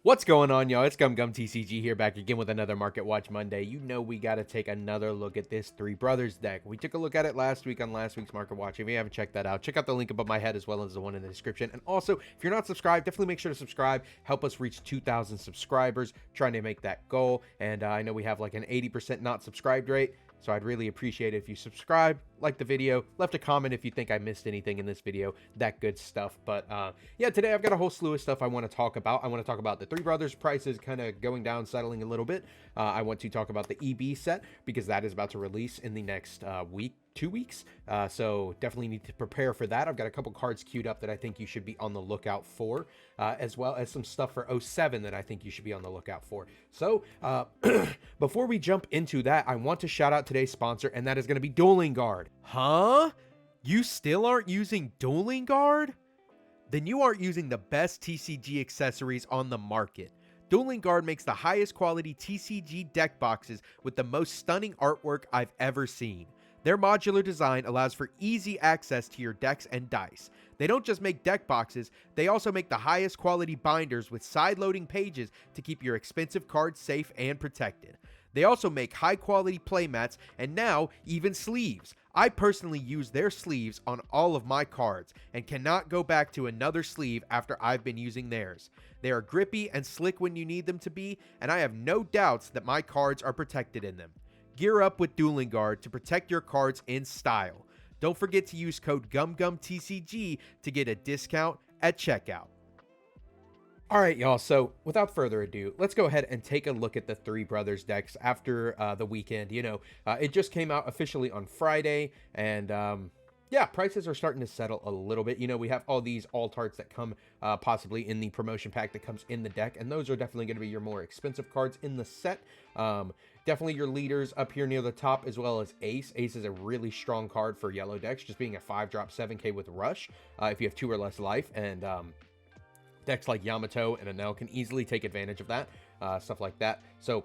What's going on, y'all? It's Gum Gum TCG here, back again with another Market Watch Monday. You know we got to take another look at this Three Brothers deck. We took a look at it last week on last week's Market Watch. If you haven't checked that out, check out the link above my head as well as the one in the description. And also, if you're not subscribed, definitely make sure to subscribe. Help us reach 2,000 subscribers, trying to make that goal. And I know we have like an 80% not subscribed rate, so I'd really appreciate it if you subscribe, like the video, left a comment if you think I missed anything in this video, that good stuff. But yeah, today I've got a whole slew of stuff I want to talk about. I want to talk about the Three Brothers prices kind of going down, settling a little bit. I want to talk about the EB set because that is about to release in the next week. 2 weeks, so definitely need to prepare for that. I've got a couple cards queued up that I think you should be on the lookout for, as well as some stuff for 07 that I think you should be on the lookout for. So before we jump into that, I want to shout out today's sponsor, and that is going to be Dueling Guard. Huh? You still aren't using Dueling Guard? Then you aren't using the best TCG accessories on the market. Dueling Guard makes the highest quality TCG deck boxes with the most stunning artwork I've ever seen. Their modular design allows for easy access to your decks and dice. They don't just make deck boxes, they also make the highest quality binders with side-loading pages to keep your expensive cards safe and protected. They also make high-quality playmats and now even sleeves. I personally use their sleeves on all of my cards and cannot go back to another sleeve after I've been using theirs. They are grippy and slick when you need them to be, and I have no doubts that my cards are protected in them. Gear up with Dueling Guard to protect your cards in style. Don't forget to use code GUMGUMTCG to get a discount at checkout. Alright, y'all, so without further ado, let's go ahead and take a look at the Three Brothers decks after the weekend. You know, it just came out officially on Friday, and yeah, prices are starting to settle a little bit. You know, we have all these alt-arts that come possibly in the promotion pack that comes in the deck, and those are definitely going to be your more expensive cards in the set. Definitely your leaders up here near the top, as well as Ace. Ace is a really strong card for yellow decks, just being a 5-drop 7k with Rush if you have 2 or less life, and decks like Yamato and Anel can easily take advantage of that, stuff like that. So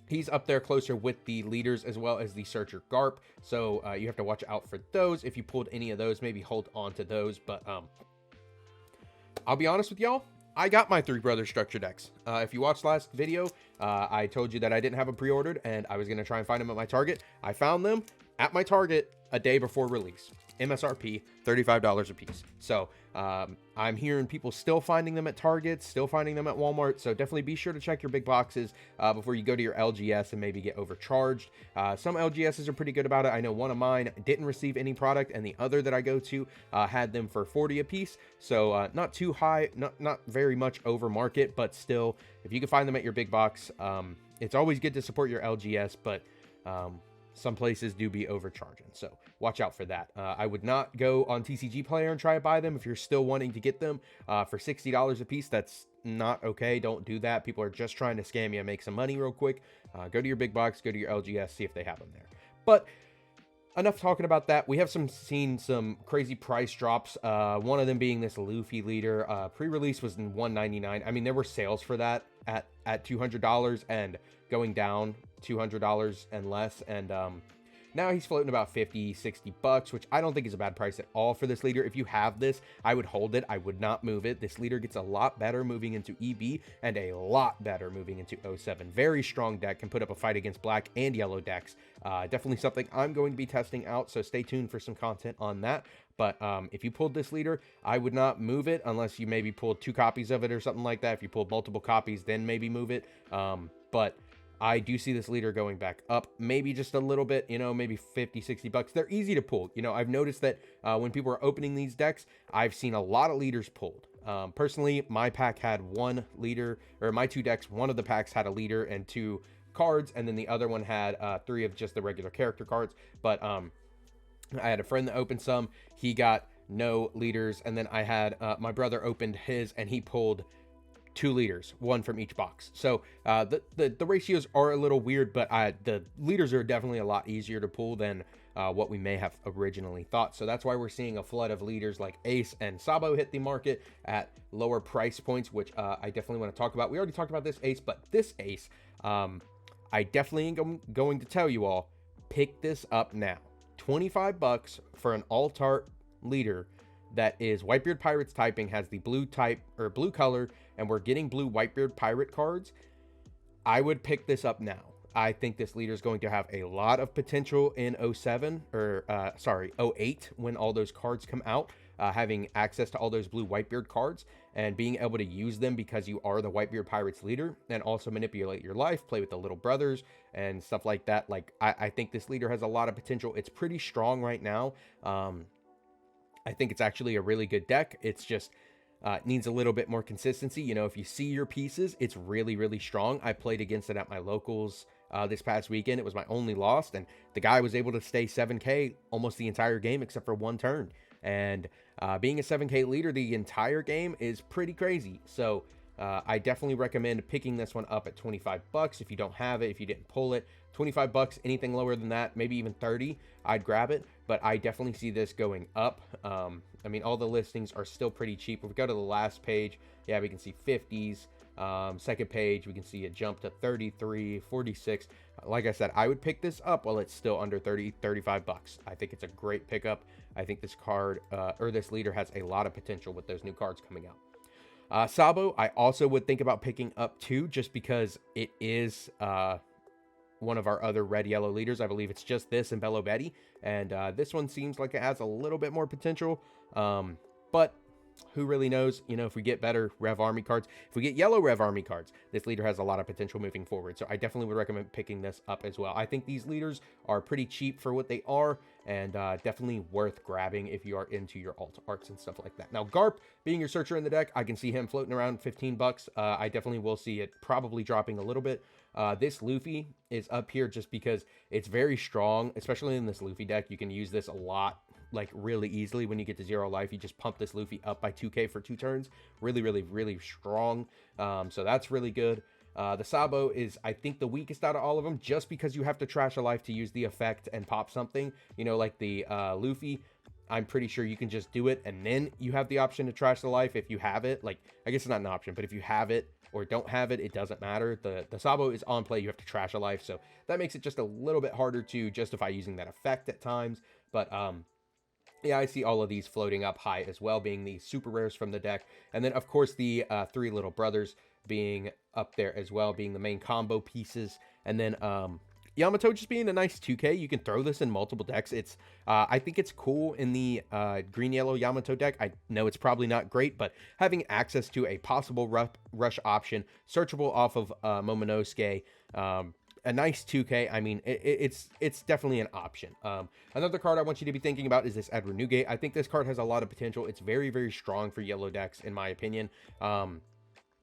he's up there closer with the leaders as well as the Searcher Garp, so you have to watch out for those. If you pulled any of those, maybe hold on to those, but I'll be honest with y'all, I got my Three Brothers structure decks. If you watched last video, I told you that I didn't have them pre-ordered and I was going to try and find them at my Target. I found them at my Target a day before release. MSRP, $35 a piece. So I'm hearing people still finding them at Target, still finding them at Walmart. So definitely be sure to check your big boxes before you go to your LGS and maybe get overcharged. Some LGSs are pretty good about it. I know one of mine didn't receive any product, and the other that I go to had them for $40 a piece. So not too high, not very much over market, but still, if you can find them at your big box, it's always good to support your LGS, but some places do be overcharging, so watch out for that. I would not go on TCG Player and try to buy them if you're still wanting to get them for $60 a piece. That's not okay. Don't do that. People are just trying to scam you and make some money real quick. Go to your big box, go to your LGS, see if they have them there. But enough talking about that. We have seen some crazy price drops. One of them being this Luffy leader. Pre-release was in $199. I mean, there were sales for that at $200 and going down $200 and less, and now he's floating about 50-60 bucks, which I don't think is a bad price at all for this leader. If you have this, I would hold it. I would not move it. This leader gets a lot better moving into EB and a lot better moving into 07. Very strong deck, can put up a fight against black and yellow decks. Definitely something I'm going to be testing out, so stay tuned for some content on that. But if you pulled this leader, I would not move it unless you maybe pulled 2 copies of it or something like that. If you pulled multiple copies, then maybe move it. But I do see this leader going back up, maybe just a little bit, you know, maybe 50-60 bucks. They're easy to pull. You know, I've noticed that when people are opening these decks, I've seen a lot of leaders pulled. Personally, my pack had 1 leader, or my 2 decks, one of the packs had a leader and 2 cards, and then the other one had 3 of just the regular character cards. But I had a friend that opened some. He got no leaders, and then I had my brother opened his, and he pulled 2 leaders, 1 from each box. So the ratios are a little weird, but the leaders are definitely a lot easier to pull than what we may have originally thought. So that's why we're seeing a flood of leaders like Ace and Sabo hit the market at lower price points, which I definitely want to talk about. We already talked about this Ace, but this Ace, I definitely am going to tell you all, pick this up now. 25 bucks for an alt art leader that is Whitebeard Pirates typing, has the blue type or blue color, and we're getting blue Whitebeard pirate cards, I would pick this up now. I think this leader is going to have a lot of potential in 07 or 08 when all those cards come out. Having access to all those blue Whitebeard cards and being able to use them because you are the Whitebeard Pirates leader, and also manipulate your life, play with the little brothers and stuff like that. Like, I think this leader has a lot of potential. It's pretty strong right now. I think it's actually a really good deck. It's just needs a little bit more consistency. You know, if you see your pieces, it's really, really strong. I played against it at my locals this past weekend. It was my only loss, and the guy was able to stay 7K almost the entire game except for one turn. And being a 7K leader the entire game is pretty crazy. So I definitely recommend picking this one up at 25 bucks. If you don't have it, if you didn't pull it, 25 bucks, anything lower than that, maybe even 30, I'd grab it. But I definitely see this going up. I mean, all the listings are still pretty cheap. If we go to the last page, yeah, we can see 50s. Second page, we can see it jump to 33, 46. Like I said, I would pick this up while it's still under 30, 35 bucks. I think it's a great pickup. I think this card, or this leader, has a lot of potential with those new cards coming out. Sabo, I also would think about picking up too, just because it is one of our other red-yellow leaders. I believe it's just this and Bello Betty, and this one seems like it has a little bit more potential, but who really knows? You know, if we get better Rev Army cards, if we get yellow Rev Army cards, this leader has a lot of potential moving forward. So I definitely would recommend picking this up as well. I think these leaders are pretty cheap for what they are, and definitely worth grabbing if you are into your alt arts and stuff like that. Now, Garp, being your searcher in the deck, I can see him floating around 15 bucks. I definitely will see it probably dropping a little bit. This Luffy is up here just because it's very strong, especially in this Luffy deck. You can use this a lot, like really easily. When you get to 0 life, you just pump this Luffy up by 2k for 2 turns. Really, really, really strong. So that's really good. The Sabo is, I think, the weakest out of all of them, just because you have to trash a life to use the effect and pop something. You know, like the Luffy, I'm pretty sure you can just do it, and then you have the option to trash the life if you have it. Like, I guess it's not an option, but if you have it or don't have it, it doesn't matter. The Sabo is on play. You have to trash a life, so that makes it just a little bit harder to justify using that effect at times. But yeah, I see all of these floating up high as well, being the super rares from the deck. And then, of course, the 3 little brothers being up there as well, being the main combo pieces. And then Yamato just being a nice 2k. You can throw this in multiple decks. It's I think it's cool in the green-yellow Yamato deck. I know it's probably not great, but having access to a possible rush option, searchable off of Momonosuke, a nice 2k. I mean, it's definitely an option. Another card I want you to be thinking about is this Edward Newgate. I think this card has a lot of potential. It's very, very strong for yellow decks, in my opinion.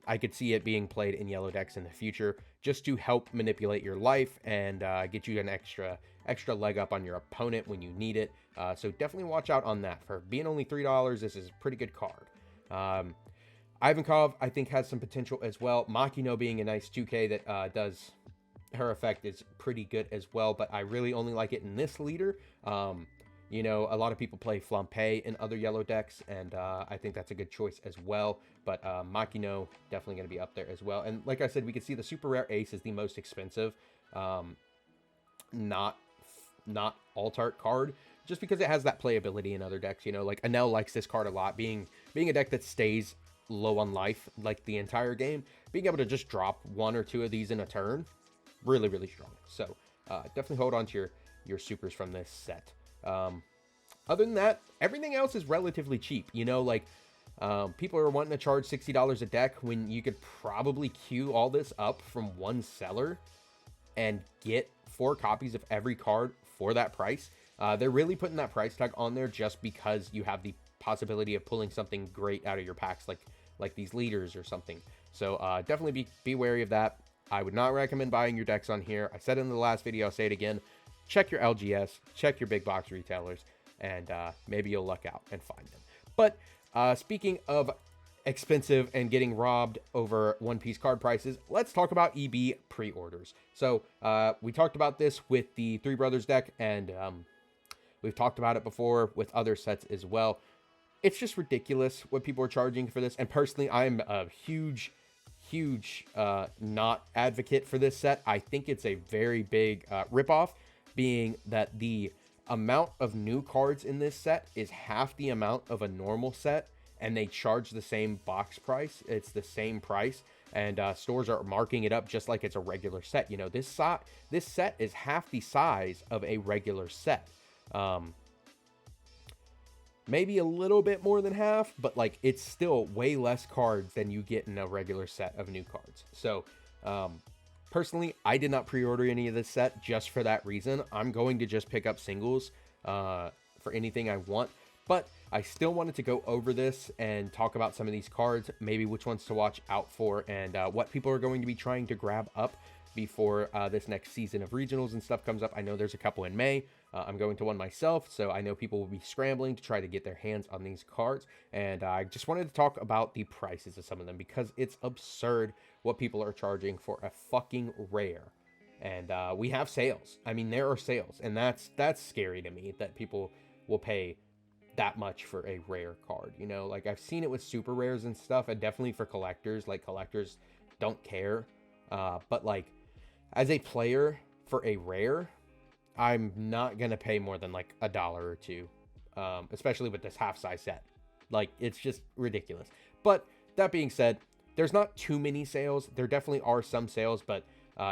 I could see it being played in yellow decks in the future, just to help manipulate your life and get you an extra leg up on your opponent when you need it. So definitely watch out on that. For being only $3, this is a pretty good card. Ivankov, I think, has some potential as well. Makino being a nice 2k that does... her effect is pretty good as well, but I really only like it in this leader. You know, a lot of people play Flampe in other yellow decks, and I think that's a good choice as well. But Makino definitely going to be up there as well. And like I said, we can see the super rare ace is the most expensive, not alt art card, just because it has that playability in other decks. You know, like Anel likes this card a lot, being a deck that stays low on life like the entire game. Being able to just drop 1 or 2 of these in a turn, really, really strong. So definitely hold on to your supers from this set. Other than that, everything else is relatively cheap. You know, like people are wanting to charge $60 a deck when you could probably queue all this up from one seller and get 4 copies of every card for that price. They're really putting that price tag on there just because you have the possibility of pulling something great out of your packs, like these leaders or something. So definitely be wary of that. I would not recommend buying your decks on here. I said it in the last video, I'll say it again. Check your LGS, check your big box retailers, and maybe you'll luck out and find them. But speaking of expensive and getting robbed over One Piece card prices, let's talk about EB pre-orders. So we talked about this with the Three Brothers deck, and we've talked about it before with other sets as well. It's just ridiculous what people are charging for this, and personally, I'm a huge not advocate for this set. I think it's a very big ripoff, being that the amount of new cards in this set is half the amount of a normal set, and they charge the same box price. It's the same price, and stores are marking it up just like it's a regular set. You know, this set is half the size of a regular set. Maybe a little bit more than half, but like it's still way less cards than you get in a regular set of new cards. So personally, I did not pre-order any of this set just for that reason. I'm going to just pick up singles for anything I want, but I still wanted to go over this and talk about some of these cards, maybe which ones to watch out for, and what people are going to be trying to grab up before this next season of regionals and stuff comes up. I know there's a couple in May. I'm going to one myself, so I know people will be scrambling to try to get their hands on these cards, and I just wanted to talk about the prices of some of them because it's absurd what people are charging for a fucking rare. And we have sales. I mean, there are sales, and that's scary to me that people will pay that much for a rare card. You know, like I've seen it with super rares and stuff, and definitely for collectors. Like collectors don't care, but like as a player for a rare, I'm not gonna pay more than like $1 or $2, especially with this half size set. Like it's just ridiculous. But that being said, there's not too many sales. There definitely are some sales, but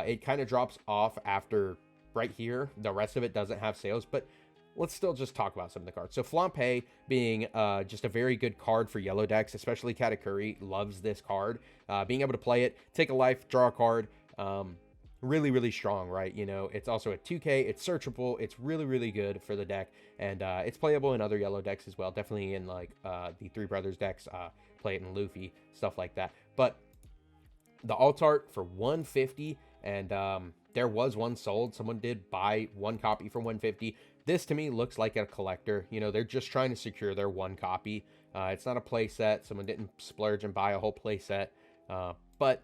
it kind of drops off after right here. The rest of it doesn't have sales, but let's still just talk about some of the cards. So Flampe being just a very good card for yellow decks, especially Katakuri loves this card. Being able to play it, take a life, draw a card, really, really strong, right? You know, it's also a 2K, it's searchable, it's really, really good for the deck, and it's playable in other yellow decks as well. Definitely in like the Three Brothers decks, play it in Luffy, stuff like that. But the alt art for 150, and there was one sold. Someone did buy one copy for 150. This to me looks like a collector. You know, they're just trying to secure their one copy. It's not a play set. Someone didn't splurge and buy a whole play set. But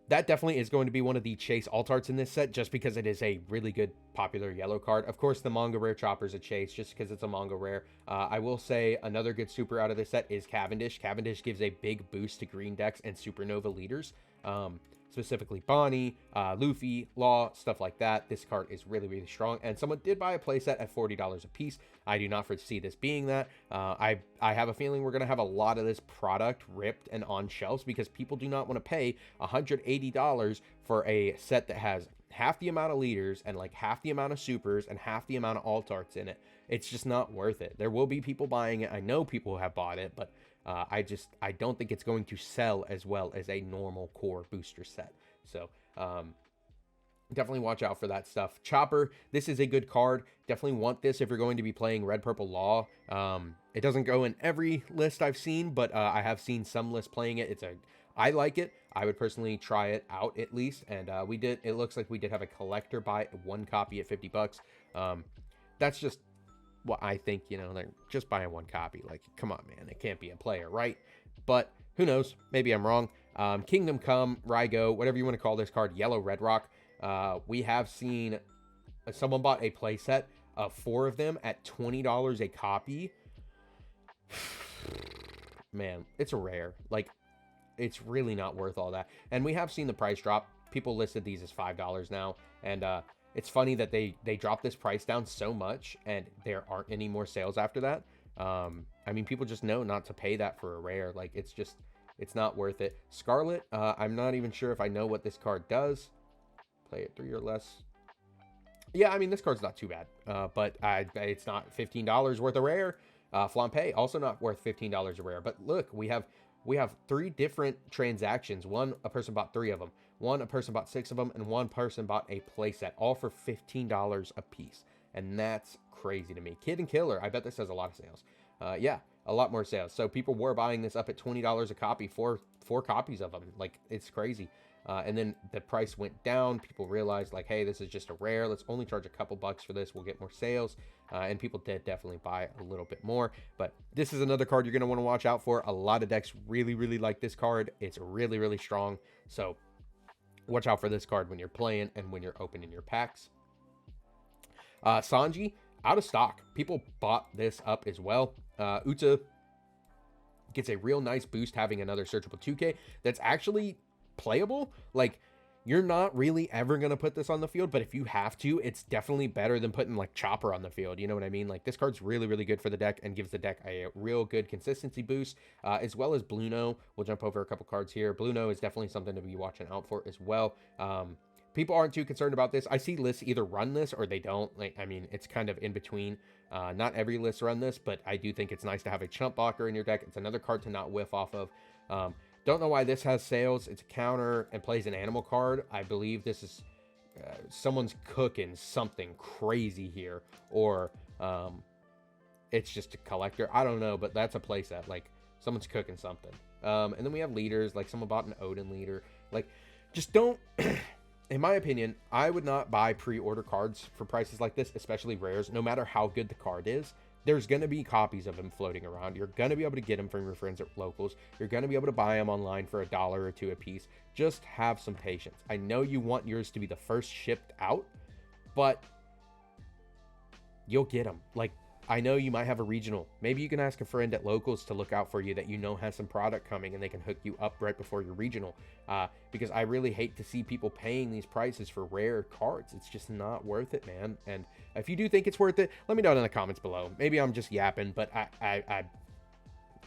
that definitely is going to be one of the chase alt arts in this set, just because it is a really good popular yellow card. Of course, the manga rare Chopper is a chase just because it's a manga rare. I will say another good super out of this set is Cavendish. Cavendish gives a big boost to green decks and supernova leaders. Specifically Bonnie, Luffy, Law, stuff like that. This card is really, really strong, and someone did buy a playset at $40 a piece. I do not foresee this being that. I have a feeling we're going to have a lot of this product ripped and on shelves because people do not want to pay $180 for a set that has half the amount of leaders and like half the amount of supers and half the amount of alt arts in it. It's just not worth it. There will be people buying it. I know people have bought it, but I don't think it's going to sell as well as a normal core booster set. So definitely watch out for that stuff. Chopper, this is a good card. Definitely want this if you're going to be playing Red Purple Law. It doesn't go in every list I've seen, but I have seen some lists playing it. I like it. I would personally try it out at least, and it looks like we did have a collector buy one copy at $50. That's just what I think, you know, they're just buying one copy. Like, come on, man, it can't be a player, right? But who knows? Maybe I'm wrong. Kingdom Come, Raigo, whatever you want to call this card, Yellow Red Rock. We have seen someone bought a playset of 4 of them at $20 a copy. Man, it's a rare. Like, it's really not worth all that. And we have seen the price drop. People listed these as $5 now, and it's funny that they dropped this price down so much and there aren't any more sales after that. I mean, people just know not to pay that for a rare. Like, it's not worth it. Scarlet, I'm not even sure if I know what this card does. Play it 3 or less. Yeah, I mean, this card's not too bad, but it's not $15 worth a rare. Flampe, also not worth $15 a rare. But look, we have 3 different transactions. One, a person bought 3 of them. One, a person bought 6 of them, and one person bought a playset, all for $15 a piece. And that's crazy to me. Kid and Killer, I bet this has a lot of sales. Yeah, a lot more sales. So people were buying this up at $20 a copy for 4 copies of them. Like, it's crazy. And then the price went down. People realized, like, hey, this is just a rare. Let's only charge a couple bucks for this. We'll get more sales. And people did definitely buy a little bit more. But this is another card you're going to want to watch out for. A lot of decks really, really like this card. It's really, really strong. So watch out for this card when you're playing and when you're opening your packs. Sanji, out of stock. People bought this up as well. Uta gets a real nice boost having another searchable 2K that's actually playable. Like, You're not really ever going to put this on the field, but if you have to, it's definitely better than putting like Chopper on the field. You know what I mean? Like this card's really, really good for the deck and gives the deck a real good consistency boost, as well as Bluno. We'll jump over a couple cards here. Bluno is definitely something to be watching out for as well. People aren't too concerned about this. I see lists either run this or they don't. Like, I mean, it's kind of in between. Not every list run this, but I do think it's nice to have a chump blocker in your deck. It's another card to not whiff off of. Don't know why this has sales. It's a counter and plays an animal card. I believe this is someone's cooking something crazy here, or it's just a collector. I don't know, but that's a playset. Like someone's cooking something. And then we have leaders. Like someone bought an Odin leader. Like just don't. In my opinion, I would not buy pre-order cards for prices like this, especially rares, no matter how good the card is. There's going to be copies of them floating around. You're going to be able to get them from your friends at locals. You're going to be able to buy them online for $1 or $2 a piece. Just have some patience. I know you want yours to be the first shipped out, but you'll get them. Like, I know you might have a regional. Maybe you can ask a friend at locals to look out for you that you know has some product coming and they can hook you up right before your regional. Because I really hate to see people paying these prices for rare cards. It's just not worth it, man. And if you do think it's worth it, let me know in the comments below. Maybe I'm just yapping, but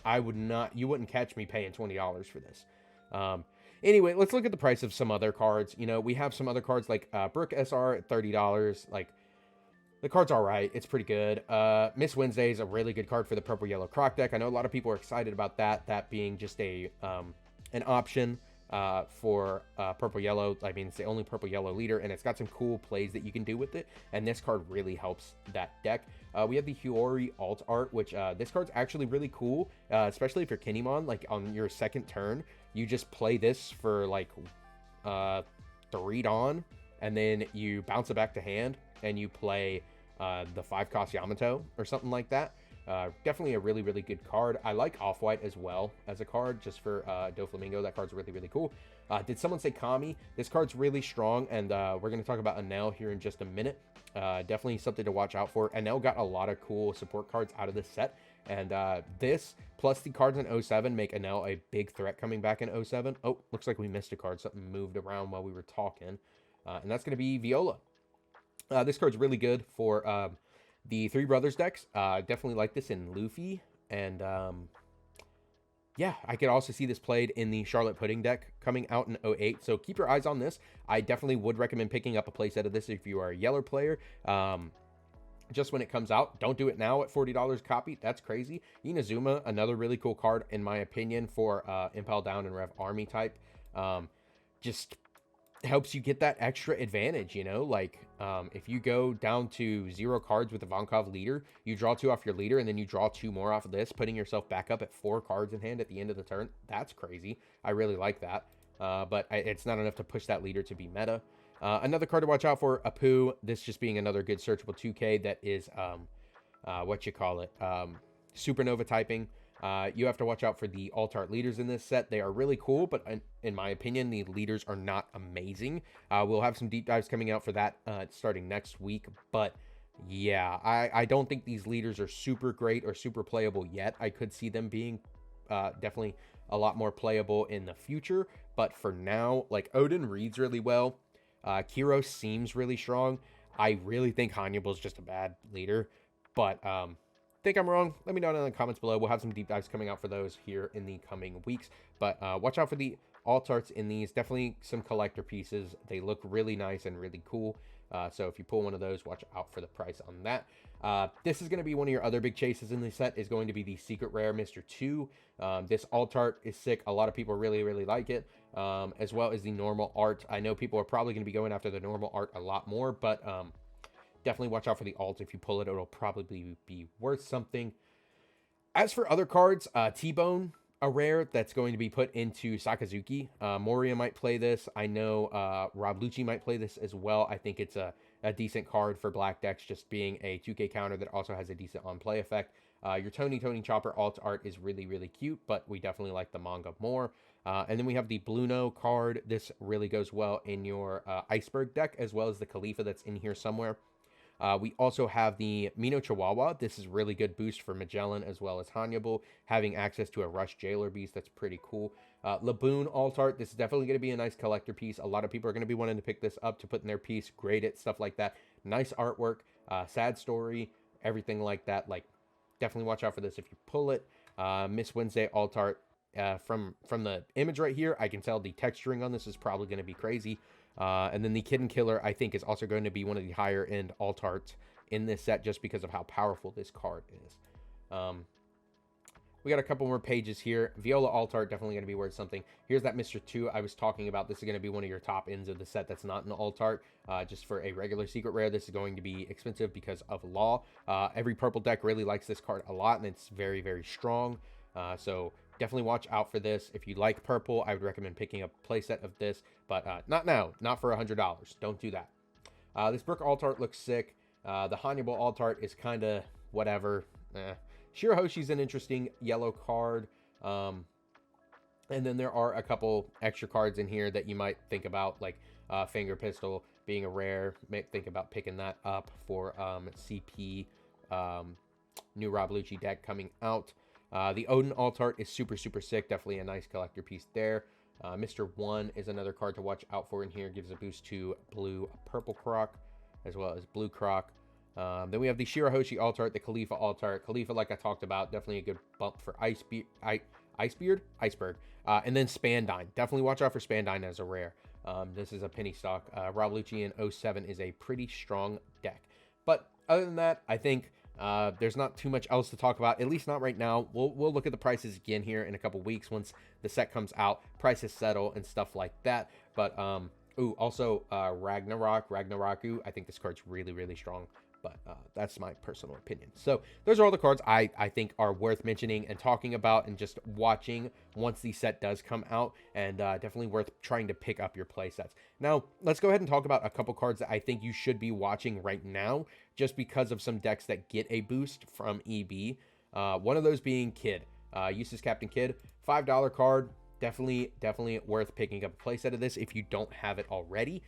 I would not, you wouldn't catch me paying $20 for this. Anyway, let's look at the price of some other cards. You know, we have some other cards like Brook SR at $30. Like, the card's all right. It's pretty good. Miss Wednesday is a really good card for the purple yellow croc deck. I know a lot of people are excited about that. That being just a an option for purple yellow. I mean, it's the only purple yellow leader, and it's got some cool plays that you can do with it. And this card really helps that deck. We have the Hiyori alt art, which this card's actually really cool, especially if you're Kinemon. Like on your second turn, you just play this for like 3 Dawn, and then you bounce it back to hand, and you play the 5-cost Yamato or something like that. Definitely a really, really good card. I like Off-White as well as a card, just for Doflamingo. That card's really, really cool. Did someone say Kami? This card's really strong, and we're going to talk about Enel here in just a minute. Definitely something to watch out for. Enel got a lot of cool support cards out of this set, and this, plus the cards in 07, make Enel a big threat coming back in 07. Oh, looks like we missed a card. Something moved around while we were talking, and that's going to be Viola. This card's really good for the Three Brothers decks. Definitely like this in Luffy. And yeah, I could also see this played in the Charlotte Pudding deck coming out in 08. So keep your eyes on this. I definitely would recommend picking up a playset of this if you are a Yeller player. Just when it comes out. Don't do it now at $40 a copy. That's crazy. Inazuma, another really cool card in my opinion for Impel Down and Rev Army type. Just helps you get that extra advantage, you know, like if you go down to 0 cards with the Vonkov leader, you draw 2 off your leader, and then you draw 2 more off of this, putting yourself back up at 4 cards in hand at the end of the turn. That's crazy. I really like that, but it's not enough to push that leader to be meta. Another card to watch out for, Apu. This just being another good searchable 2K that is what you call it, supernova typing. You have to watch out for the alt-art leaders in this set. They are really cool, but in my opinion, the leaders are not amazing. We'll have some deep dives coming out for that starting next week. But yeah, I don't think these leaders are super great or super playable yet. I could see them being definitely a lot more playable in the future. But for now, like Odin reads really well. Kiro seems really strong. I really think Hannibal is just a bad leader. But think I'm wrong, let me know in the comments below. We'll have some deep dives coming out for those here in the coming weeks, but watch out for the alt arts in these. Definitely some collector pieces. They look really nice and really cool, so if you pull one of those, watch out for the price on that. This is going to be one of your other big chases in the set, is going to be the secret rare Mr. 2. This alt art is sick. A lot of people really, really like it, as well as the normal art. I know people are probably going to be going after the normal art a lot more, but definitely watch out for the alt. If you pull it, it'll probably be worth something. As for other cards, T-Bone, a rare that's going to be put into Sakazuki. Moria might play this. I know Rob Lucci might play this as well. I think it's a decent card for black decks, just being a 2K counter that also has a decent on-play effect. Your Tony Chopper alt art is really, really cute, but we definitely like the manga more. And then we have the Bluno card. This really goes well in your Iceberg deck, as well as the Khalifa that's in here somewhere. We also have the Mino Chihuahua. This is really good boost for Magellan as well as Hannibal, having access to a Rush Jailer Beast. That's pretty cool. Laboon alt art. This is definitely going to be a nice collector piece. A lot of people are going to be wanting to pick this up to put in their piece, grade it, stuff like that. Nice artwork, sad story, everything like that. Like, definitely watch out for this if you pull it. Miss Wednesday alt art. From the image right here, I can tell the texturing on this is probably going to be crazy. And then the Kid and Killer, I think, is also going to be one of the higher end alt arts in this set just because of how powerful this card is. We got a couple more pages here. Viola alt art, definitely going to be worth something. Here's that Mr. 2 I was talking about. This is going to be one of your top ends of the set that's not an alt art. Just for a regular secret rare, this is going to be expensive because of law. Every purple deck really likes this card a lot, and it's very, very strong. So definitely watch out for this. If you like purple, I would recommend picking up a playset of this, but not now, not for $100. Don't do that. This Brook alt art looks sick. The Hannibal alt art is kind of whatever. Shirahoshi's an interesting yellow card. And then there are a couple extra cards in here that you might think about, like Finger Pistol being a rare. May think about picking that up for CP new Rob Lucci deck coming out. The Odin alt art is super, super sick. Definitely a nice collector piece there. Mr. 1 is another card to watch out for in here. Gives a boost to blue purple Croc as well as blue Croc. Then we have the Shirahoshi alt art, the Khalifa alt art. Khalifa, like I talked about, definitely a good bump for Iceberg. And then Spandine. Definitely watch out for Spandine as a rare. This is a penny stock. Rob Lucci in 07 is a pretty strong deck. But other than that, I think there's not too much else to talk about, at least not right now. We'll look at the prices again here in a couple weeks once the set comes out, prices settle and stuff like that. But also Ragnaroku. I think this card's really, really strong. But that's my personal opinion. So those are all the cards I think are worth mentioning and talking about and just watching once the set does come out, and definitely worth trying to pick up your play sets. Now, let's go ahead and talk about a couple cards that I think you should be watching right now just because of some decks that get a boost from EB. One of those being Kid. Eustace Captain Kid, $5 card. Definitely worth picking up a playset of this if you don't have it already.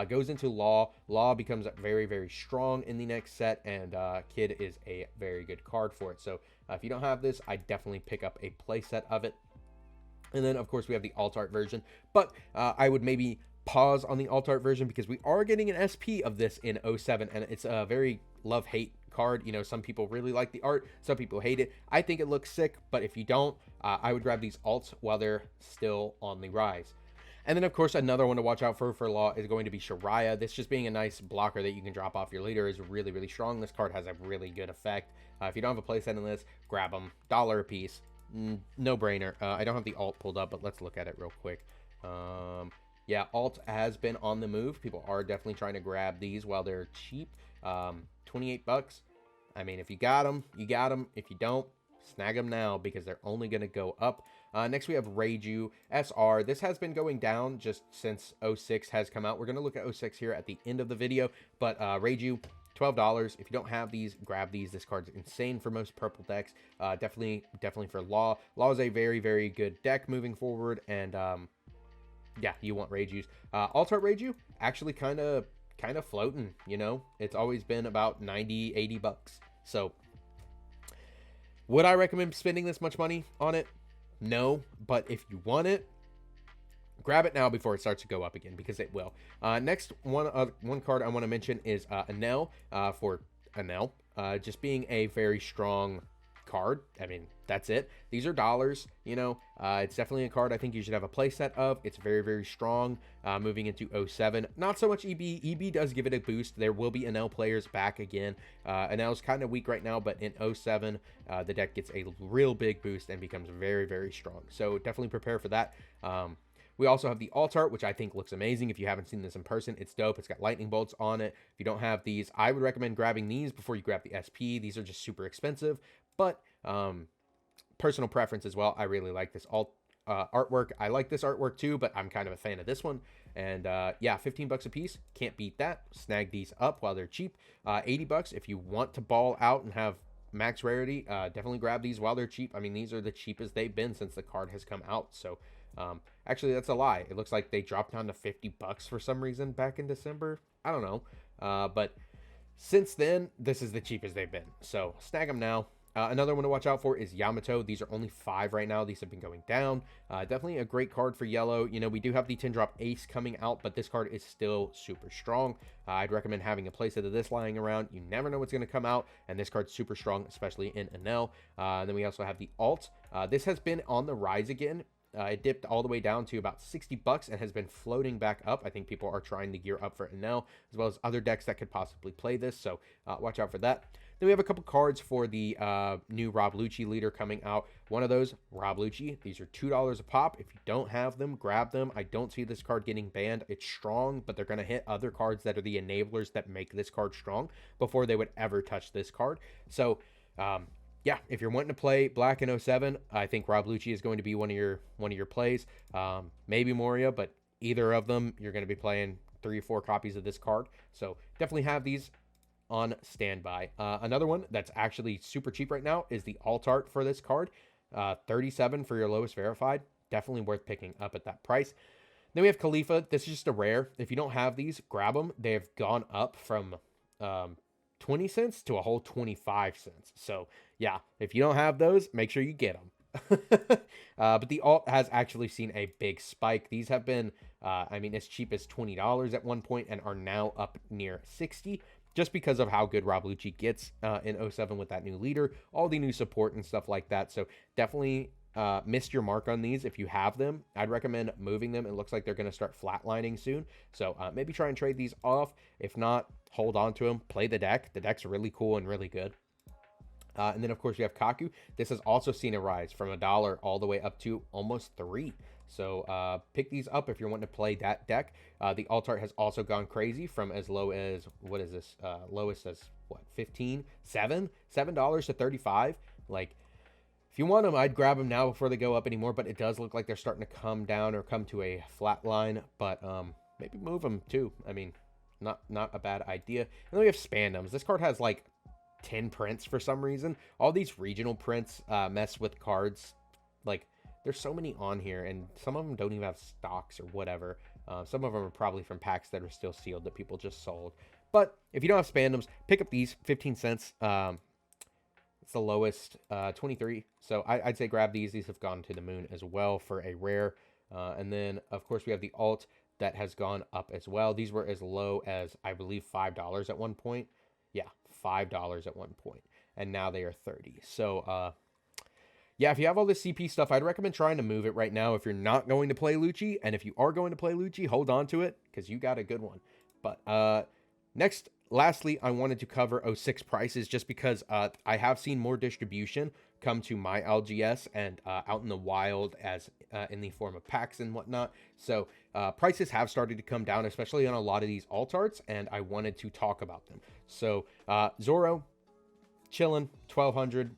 Goes into Law. Law becomes very, very strong in the next set, and Kid is a very good card for it. So if you don't have this, I definitely pick up a playset of it. And then, of course, we have the alt art version. But I would maybe pause on the alt art version because we are getting an SP of this in 07, and it's a very love-hate card. You know, some people really like the art, some people hate it. I think it looks sick, but if you don't, I would grab these alts while they're still on the rise. And then, of course, another one to watch out for Law is going to be Shariah. This just being a nice blocker that you can drop off your leader is really, really strong. This card has a really good effect. If you don't have a playset in this, grab them. $1 a piece. No brainer. I don't have the alt pulled up, but let's look at it real quick. Yeah, alt has been on the move. People are definitely trying to grab these while they're cheap. 28 bucks. I mean, if you got them, you got them. If you don't, snag them now because they're only going to go up. Next, we have Reiju SR. This has been going down just since 06 has come out. We're going to look at 06 here at the end of the video, but Reiju, $12. If you don't have these, grab these. This card's insane for most purple decks. Definitely for Law. Law is a very, very good deck moving forward, and yeah, you want Reiju's. Alt-Art Reiju, actually kind of floating, you know? It's always been about 90, 80 bucks. So, would I recommend spending this much money on it? No, but if you want it, grab it now before it starts to go up again, because it will. Next, one card I want to mention is Anel, for Anel. Just being a very strong card. I mean, that's it. These are dollars, you know. It's definitely a card I think you should have a playset of. It's very, very strong. Moving into 07, not so much EB. EB does give it a boost. There will be Anel players back again. Anel's kind of weak right now, but in 07, the deck gets a real big boost and becomes very, very strong. So definitely prepare for that. We also have the alt art, which I think looks amazing. If you haven't seen this in person, it's dope. It's got lightning bolts on it. If you don't have these, I would recommend grabbing these before you grab the SP. These are just super expensive, but personal preference as well. I really like this alt artwork. I like this artwork too, but I'm kind of a fan of this one. And yeah, 15 bucks a piece. Can't beat that. Snag these up while they're cheap. 80 bucks if you want to ball out and have max rarity. Definitely grab these while they're cheap. I mean, these are the cheapest they've been since the card has come out. So actually, that's a lie. It looks like they dropped down to 50 bucks for some reason back in December. I don't know. But since then, this is the cheapest they've been. So snag them now. Another one to watch out for is Yamato. These are only 5 right now. These have been going down. Definitely a great card for yellow. You know, we do have the 10-drop ace coming out, but this card is still super strong. I'd recommend having a playset of this lying around. You never know what's going to come out, and this card's super strong, especially in Enel. Then we also have the alt. This has been on the rise again. It dipped all the way down to about 60 bucks and has been floating back up. I think people are trying to gear up for Enel, as well as other decks that could possibly play this, so watch out for that. Then we have a couple cards for the new Rob Lucci leader coming out. One of those, Rob Lucci. These are $2 a pop. If you don't have them, grab them. I don't see this card getting banned. It's strong, but they're going to hit other cards that are the enablers that make this card strong before they would ever touch this card. So, yeah, if you're wanting to play Black in 07, I think Rob Lucci is going to be one of your plays. Maybe Moria, but either of them, you're going to be playing 3 or 4 copies of this card. So definitely have these on standby. Another one that's actually super cheap right now is the alt art for this card. 37 for your lowest verified. Definitely worth picking up at that price. Then we have Khalifa. This is just a rare. If you don't have these, grab them. They have gone up from 20 cents to a whole 25 cents. So yeah, if you don't have those, make sure you get them. But the alt has actually seen a big spike. These have been, I mean, as cheap as $20 at one point and are now up near 60, just because of how good Rob Lucci gets in 07 with that new leader, all the new support and stuff like that. So definitely missed your mark on these. If you have them, I'd recommend moving them. It looks like they're going to start flatlining soon. So maybe try and trade these off. If not, hold on to them. Play the deck. The deck's really cool and really good. And then, of course, you have Kaku. This has also seen a rise from $1 all the way up to almost $3. So pick these up if you're wanting to play that deck. The alt art has also gone crazy from as low as, what is this? Lowest as, what, 15? $7 to 35. Like, if you want them, I'd grab them now before they go up anymore. But it does look like they're starting to come down or come to a flat line. But maybe move them, too. I mean, not a bad idea. And then we have Spandems. This card has, like, 10 prints for some reason. All these regional prints mess with cards. Like, there's so many on here, and some of them don't even have stocks or whatever. Some of them are probably from packs that are still sealed that people just sold. But if you don't have Spandems, pick up these, 15 cents. It's the lowest, 23. So I'd say grab these. These have gone to the moon as well for a rare. And then, of course, we have the alt that has gone up as well. These were as low as, I believe, $5 at one point. Yeah, $5 at one point. And now they are 30. So, yeah, if you have all this CP stuff, I'd recommend trying to move it right now if you're not going to play Lucci. And if you are going to play Lucci, hold on to it because you got a good one. But lastly, I wanted to cover 06 prices just because I have seen more distribution come to my LGS and out in the wild as in the form of packs and whatnot. So prices have started to come down, especially on a lot of these alt arts, and I wanted to talk about them. So Zoro, chilling, 1,200.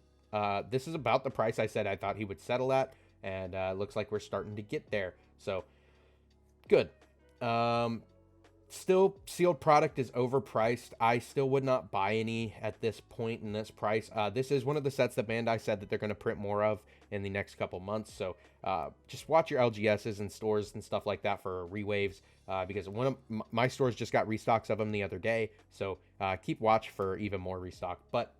This is about the price I said I thought he would settle at, and looks like we're starting to get there. So, good. Still, sealed product is overpriced. I still would not buy any at this point in this price. This is one of the sets that Bandai said that they're going to print more of in the next couple months. So, just watch your LGSs and stores and stuff like that for rewaves, because one of my stores just got restocks of them the other day. So, keep watch for even more restock. But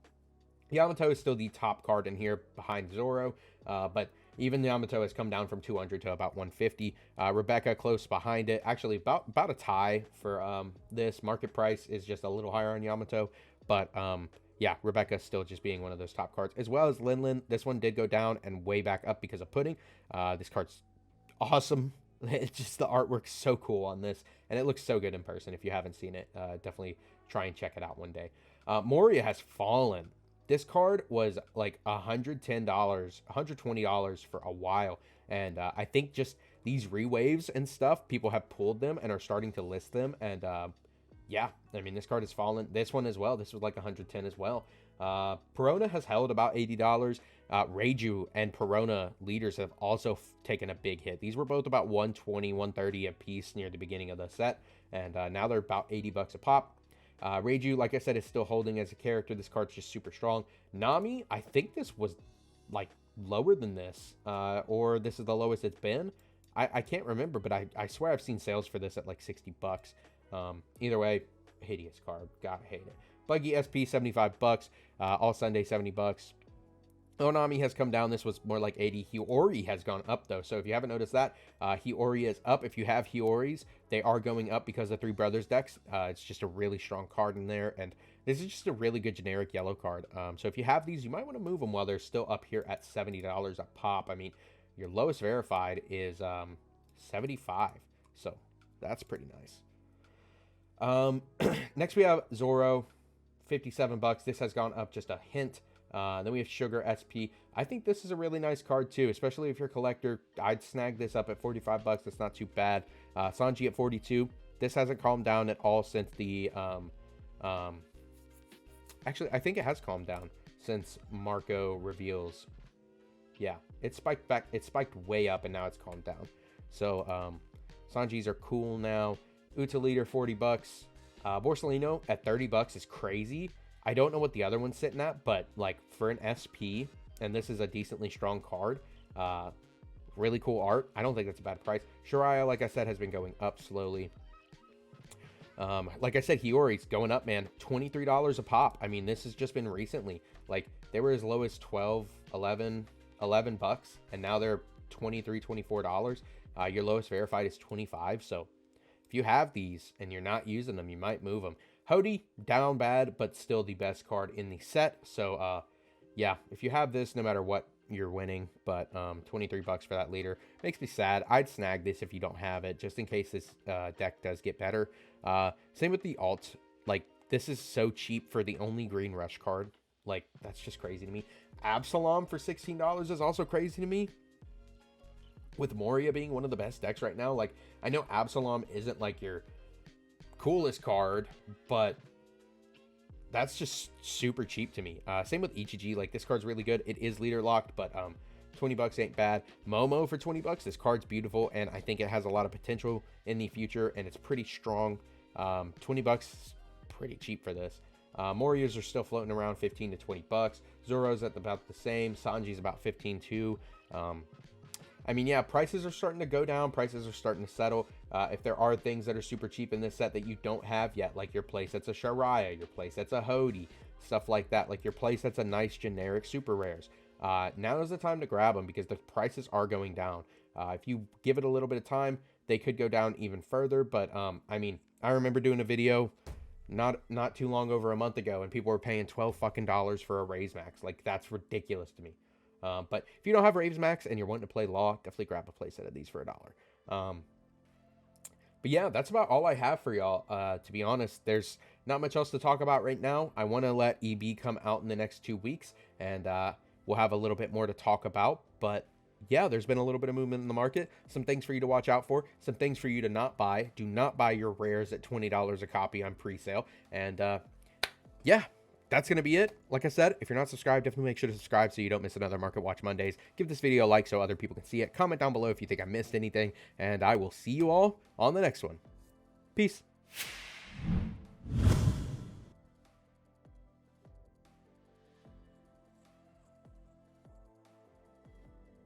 Yamato is still the top card in here behind Zoro, but even Yamato has come down from 200 to about 150. Rebecca close behind it. Actually, about a tie for this. Market price is just a little higher on Yamato, but yeah, Rebecca still just being one of those top cards, as well as Linlin. This one did go down and way back up because of Pudding. This card's awesome. It's just the artwork's so cool on this, and it looks so good in person. If you haven't seen it, definitely try and check it out one day. Moria has fallen. This card was like $110, $120 for a while. And I think just these rewaves and stuff, people have pulled them and are starting to list them. And yeah, I mean, this card has fallen. This one as well. This was like 110 as well. Perona has held about $80. Reiju and Perona leaders have also taken a big hit. These were both about 120, 130 a piece near the beginning of the set. And now they're about 80 bucks a pop. Reiju, like I said, is still holding as a character. This card's just super strong. Nami, I think this was like lower than this, or this is the lowest it's been. I can't remember, but I swear I've seen sales for this at like 60 bucks. Either way, hideous card. Gotta hate it. Buggy SP, 75 bucks. All Sunday, 70 bucks. Onami has come down. This was more like 80. Hiyori has gone up, though. So if you haven't noticed that, Hiyori is up. If you have Hiyoris, they are going up because of Three Brothers decks. It's just a really strong card in there. And this is just a really good generic yellow card. So if you have these, you might want to move them while they're still up here at $70 a pop. I mean, your lowest verified is 75. So that's pretty nice. Next we have Zoro, 57 bucks. This has gone up just a hint. Then we have Sugar SP. I think this is a really nice card too, especially if you're a collector. I'd snag this up at 45 bucks. That's not too bad. Sanji at 42. This hasn't calmed down at all since the actually, I think it has calmed down since Marco reveals. Yeah, it spiked back. It spiked way up and now it's calmed down. So Sanjis are cool now. Uta Leader 40 bucks. Borsalino at 30 bucks is crazy. I don't know what the other one's sitting at, but like for an SP, and this is a decently strong card, really cool art. I don't think that's a bad price. Shiraya, like I said, has been going up slowly. Like I said, Hiyori's going up, man. $23 a pop. I mean, this has just been recently. Like they were as low as 12, 11 bucks, and now they're $23, $24. Your lowest verified is 25. So if you have these and you're not using them, you might move them. Hody, down bad, but still the best card in the set. So, yeah, if you have this, no matter what, you're winning. But 23 bucks for that leader makes me sad. I'd snag this if you don't have it, just in case this deck does get better. Same with the alt. Like, this is so cheap for the only green rush card. Like, that's just crazy to me. Absalom for $16 is also crazy to me. With Moria being one of the best decks right now, like, I know Absalom isn't like your coolest card, but that's just super cheap to me. Same with Ichiji. Like, this card's really good. It is leader locked, but 20 bucks ain't bad. Momo for 20 bucks. This card's beautiful, and I think it has a lot of potential in the future, and it's pretty strong. 20 bucks, pretty cheap for this. Morias are still floating around 15 to 20 bucks. Zoro's at about the same. Sanji's about 15 too. I mean, yeah, prices are starting to go down. Prices are starting to settle. If there are things that are super cheap in this set that you don't have yet, like your playsets a Shiraya, your playsets a Hody, stuff like that, like your playsets a nice generic super rares. Now is the time to grab them because the prices are going down. If you give it a little bit of time, they could go down even further. But I mean, I remember doing a video not too long over a month ago, and people were paying $12 fucking for a Raise Max. Like, that's ridiculous to me. But if you don't have Raves Max and you're wanting to play Law, definitely grab a playset of these for $1. But yeah, that's about all I have for y'all. To be honest, there's not much else to talk about right now. I want to let EB come out in the next 2 weeks, and we'll have a little bit more to talk about. But yeah, there's been a little bit of movement in the market. Some things for you to watch out for. Some things for you to not buy. Do not buy your rares at $20 a copy on pre-sale. And yeah. That's going to be it. Like I said, if you're not subscribed, definitely make sure to subscribe so you don't miss another Market Watch Mondays. Give this video a like so other people can see it. Comment down below if you think I missed anything. And I will see you all on the next one. Peace.